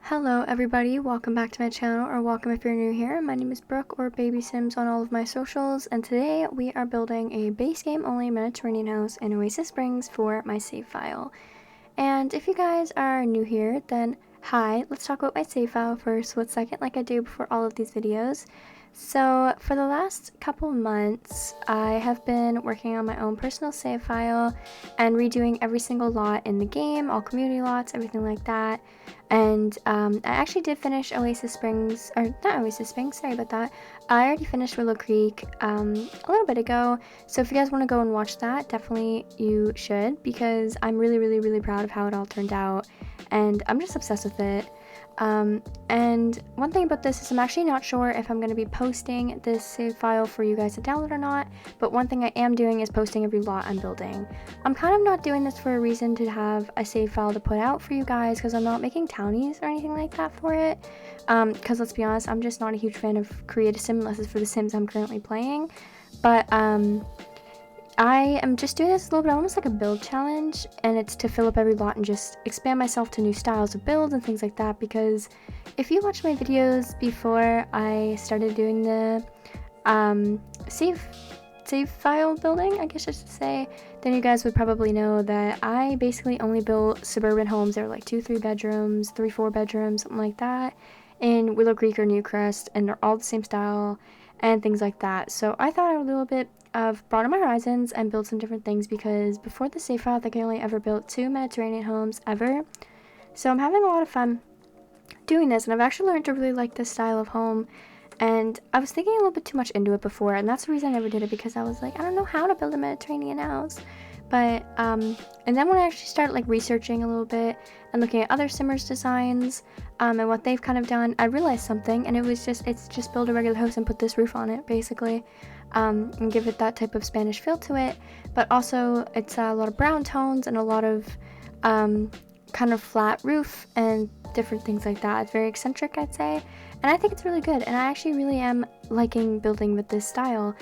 Hello everybody, welcome back to my channel, or welcome if you're new here. My name is Brooke, or babysims on all of my socials, and today we are building a base game only Mediterranean house in Oasis Springs for my save file. And if you guys are new here, then hi, let's talk about my save file for a split second like I do before all of these videos. So for the last couple months, I have been working on my own personal save file and redoing every single lot in the game, all community lots, everything like that. And I actually did finish Oasis Springs, or not Oasis Springs, sorry about that. I already finished Willow Creek a little bit ago, so if you guys want to go and watch that, definitely you should, because I'm really proud of how it all turned out, and I'm just obsessed with it. And one thing about this is I'm actually not sure if I'm going to be posting this save file for you guys to download or not, but one thing I am doing is posting every lot I'm building. I'm kind of not doing this for a reason to have a save file to put out for you guys, because I'm not making townies or anything like that for it, because let's be honest, I'm just not a huge fan of create a sim unless it's for the sims I'm currently playing, but I am just doing this a little bit almost like a build challenge, and it's to fill up every lot and just expand myself to new styles of builds and things like that, because if you watched my videos before I started doing the save file building, I guess I should say, then you guys would probably know that I basically only built suburban homes. They're like 2-3 bedrooms, 3-4 bedrooms, something like that, in Willow Creek or Newcrest, and they're all the same style and things like that. So I thought I would a little bit of broaden my horizons and build some different things, because before the save file I think I only ever built 2 Mediterranean homes ever. So I'm having a lot of fun doing this, and I've actually learned to really like this style of home, and I was thinking a little bit too much into it before, and that's the reason I never did it, because I was like, I don't know how to build a Mediterranean house. But and then when I actually started like researching a little bit and looking at other simmers designs and what they've kind of done, I realized something, and it's just build a regular house and put this roof on it basically, and give it that type of Spanish feel to it, but also it's a lot of brown tones and a lot of kind of flat roof and different things like that. It's very eccentric, I'd say, and I think it's really good, and I actually really am liking building with this style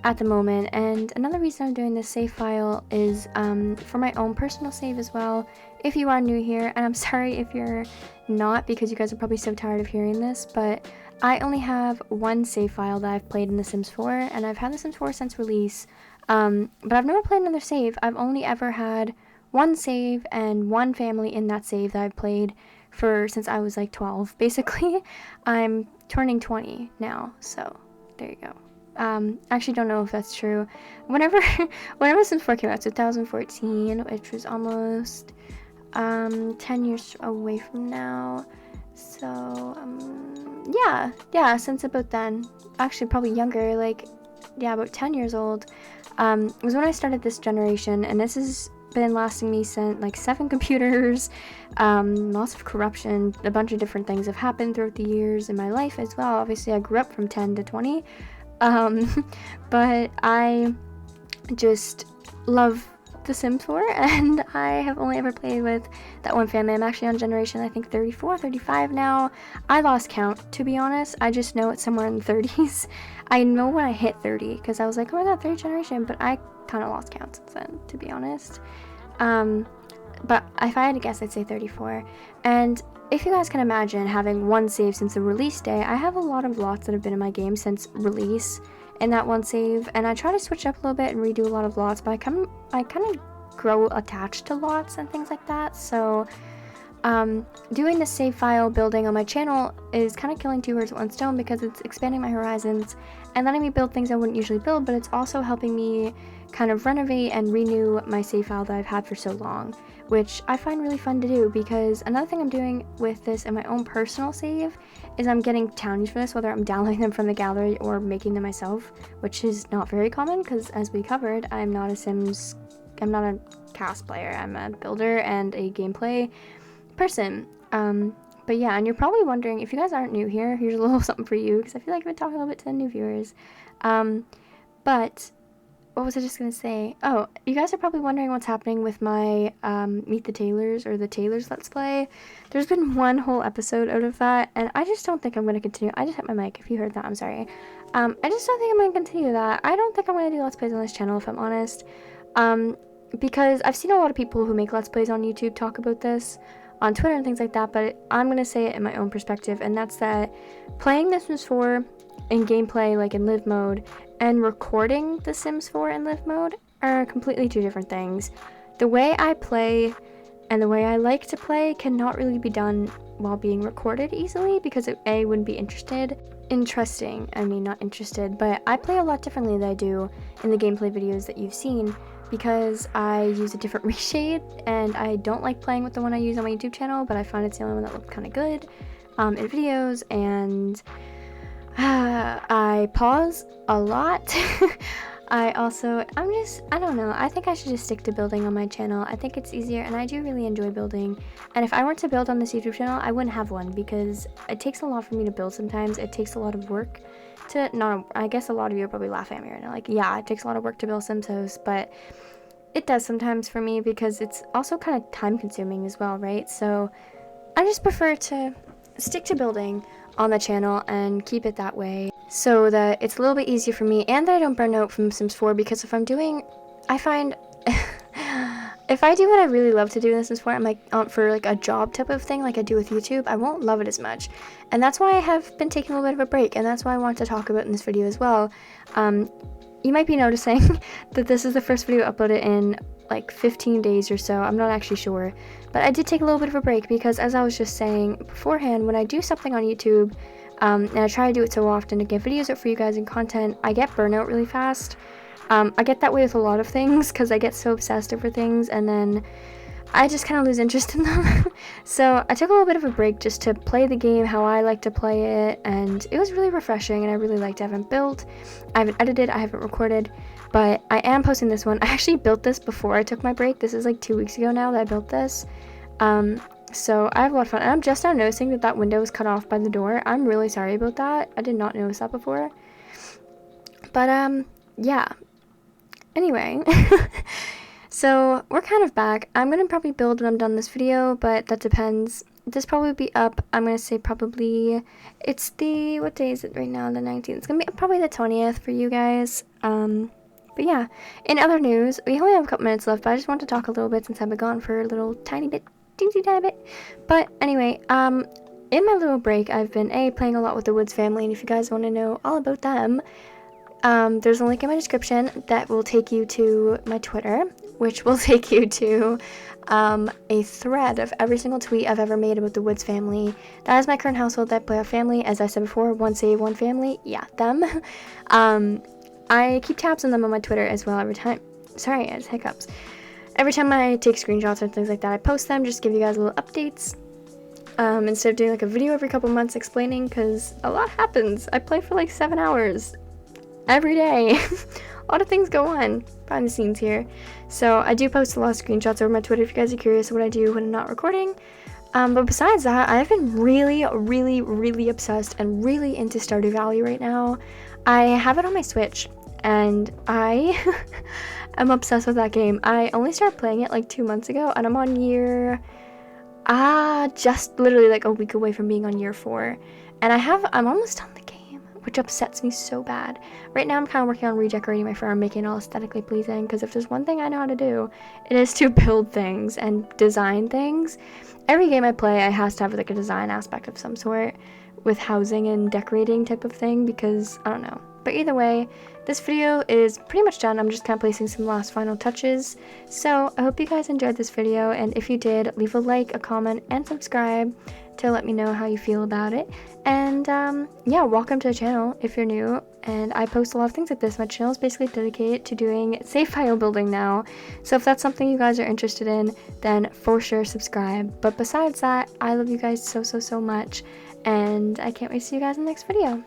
at the moment. And another reason I'm doing this save file is for my own personal save as well, if you are new here, and I'm sorry if you're not, because you guys are probably so tired of hearing this, but I only have one save file that I've played in The Sims 4, and I've had The Sims 4 since release, but I've never played another save. I've only ever had one save and one family in that save that I've played for since I was like 12, basically. I'm turning 20 now, so there you go. Actually don't know if that's true. Whenever Sims 4 came out, 2014, which was almost 10 years away from now, so yeah, since about then, actually probably younger, like, yeah, about 10 years old, was when I started this generation, and this has been lasting me since, like, 7 computers, lots of corruption, a bunch of different things have happened throughout the years in my life as well. Obviously I grew up from 10 to 20, but I just love The Sims 4, and I have only ever played with that one family. I'm actually on generation, I think, 34, 35 now. I lost count, to be honest. I just know it's somewhere in the 30s. I know when I hit 30, because I was like, oh my god, 3rd generation, but I kind of lost count since then, to be honest. But if I had to guess, I'd say 34. And if you guys can imagine having one save since the release day, I have a lot of lots that have been in my game since release in that one save, and I try to switch up a little bit and redo a lot of lots, but I kind of grow attached to lots and things like that. So doing the save file building on my channel is kind of killing 2 birds with 1 stone, because it's expanding my horizons and letting me build things I wouldn't usually build, but it's also helping me kind of renovate and renew my save file that I've had for so long, which I find really fun to do. Because another thing I'm doing with this in my own personal save is I'm getting townies for this, whether I'm downloading them from the gallery or making them myself, which is not very common, because as we covered, I'm not a cast player, I'm a builder and a gameplay person. But yeah, and you're probably wondering, if you guys aren't new here, here's a little something for you, because I feel like I've been talking a little bit to the new viewers. But what was I just gonna say? Oh, you guys are probably wondering what's happening with my Meet the Taylors, or the Taylors Let's Play. There's been one whole episode out of that, and I just don't think I'm gonna continue. I just hit my mic, if you heard that, I'm sorry. I just don't think I'm gonna continue that. I don't think I'm gonna do Let's Plays on this channel, if I'm honest. Because I've seen a lot of people who make Let's Plays on YouTube talk about this. on Twitter and things like that, but I'm gonna say it in my own perspective, and that's that playing The Sims 4 in gameplay, like in live mode, and recording The Sims 4 in live mode are completely two different things. The way I play and the way I like to play cannot really be done while being recorded easily, because it wouldn't be interesting, I mean not interested, but I play a lot differently than I do in the gameplay videos that you've seen, because I use a different reshade, and I don't like playing with the one I use on my YouTube channel, but I find it's the only one that looks kind of good in videos, and I pause a lot. I don't know, I think I should just stick to building on my channel. I think it's easier, and I do really enjoy building, and if I weren't to build on this YouTube channel, I wouldn't have one, because it takes a lot for me to build sometimes. It takes a lot of work to, I guess a lot of you are probably laughing at me right now, like, yeah, it takes a lot of work to build Sims hosts, but it does sometimes for me, because it's also kind of time consuming as well, right? So I just prefer to stick to building on the channel and keep it that way, so that it's a little bit easier for me, and that I don't burn out from Sims 4, because I find if I do what I really love to do in The Sims 4, I'm like, for like a job type of thing like I do with YouTube, I won't love it as much, and that's why I have been taking a little bit of a break, and that's why I want to talk about in this video as well. You might be noticing that this is the first video uploaded in like 15 days or so. I'm not actually sure, but I did take a little bit of a break, because as I was just saying beforehand, when I do something on YouTube, and I try to do it so often to get videos out for you guys and content, I get burnout really fast. I get that way with a lot of things, because I get so obsessed over things, and then I just kind of lose interest in them. So I took a little bit of a break just to play the game how I like to play it, and it was really refreshing, and I really liked it. I haven't built, I haven't edited, I haven't recorded, but I am posting this one. I actually built this before I took my break. This is like 2 weeks ago now that I built this. So I have a lot of fun, and I'm just now noticing that that window is cut off by the door. I'm really sorry about that. I did not notice that before. But yeah. Anyway, so we're kind of back. I'm gonna probably build when I'm done this video, but that depends. This probably be up, I'm gonna say probably, it's the, what day is it right now, the 19th. It's gonna be probably the 20th for you guys. But yeah, in other news, we only have a couple minutes left, but I just want to talk a little bit since I've been gone for a little tiny bit, teensy tiny bit. But anyway, in my little break, I've been playing a lot with the Woods family, and if you guys want to know all about them, there's a link in my description that will take you to my Twitter, which will take you to a thread of every single tweet I've ever made about the Woods family. That is my current household, that playoff family. As I said before, one save, one family. Yeah, them. I keep tabs on them on my Twitter as well every time. Sorry, I just hiccups. Every time I take screenshots and things like that, I post them just to give you guys little updates. Instead of doing like a video every couple months explaining, because a lot happens. I play for like 7 hours every day. A lot of things go on behind the scenes here. So I do post a lot of screenshots over my Twitter if you guys are curious what I do when I'm not recording. But besides that, I've been really, really, really obsessed and really into Stardew Valley right now. I have it on my Switch, and I am obsessed with that game. I only started playing it like 2 months ago, and I'm on year, just literally like a week away from being on year 4. And I'm almost done the game, which upsets me so bad. Right now I'm kind of working on redecorating my farm, making it all aesthetically pleasing, because if there's one thing I know how to do, it is to build things and design things. Every game I play, I has to have like a design aspect of some sort, with housing and decorating type of thing, because I don't know. But either way, this video is pretty much done. I'm just kind of placing some last final touches. So I hope you guys enjoyed this video, and if you did, leave a like, a comment, and subscribe to let me know how you feel about it. And yeah, welcome to the channel if you're new, and I post a lot of things like this. My channel is basically dedicated to doing safe file building now, so if that's something you guys are interested in, then for sure subscribe. But besides that, I love you guys so much, and I can't wait to see you guys in the next video.